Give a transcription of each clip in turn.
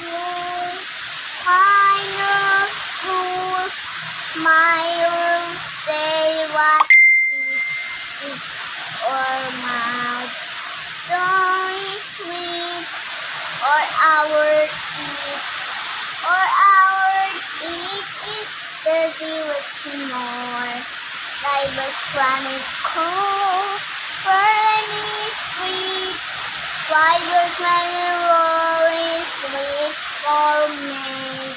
rule. Final rules, my rules say what it's or mouth. Don't sweep or our eat. Or our eat is dirty with more. Divers chronic cold. Pearly streets. Fibers many rolls with for make.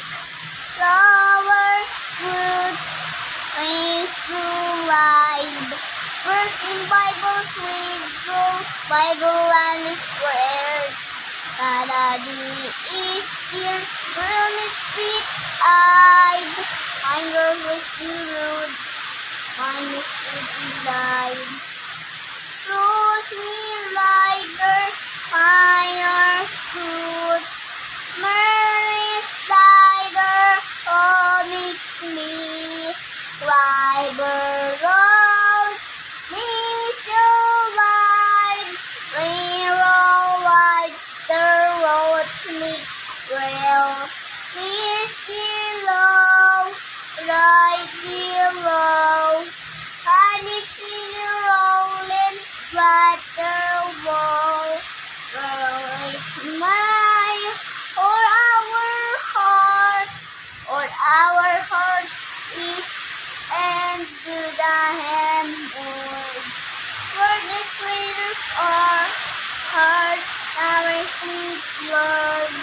Flowers, fruits, wings through life. Birds in Bibles with growth. Bible land is squared. Kadadi is here. Girl is street-eyed. Hunger was rude. Mine is street-eyed. Fruity riders, fires, fruits. Merlis cider, all mix me. River roads, me so wide. Railroad white, the roads mix rail. We see low, right below. Honey sing rolling, splatter wall. Girl is mine, or our heart is and to the handboard. For the sweeters are heart, our sweet word.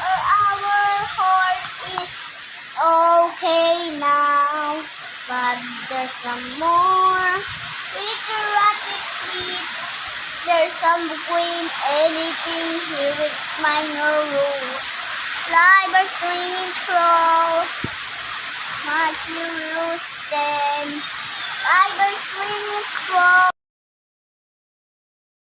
Or our heart is okay now, but there's some more. With erratic beats, there's some between anything here with minor rule. Liber stream crawl, much you stand. Liber swimming crawl.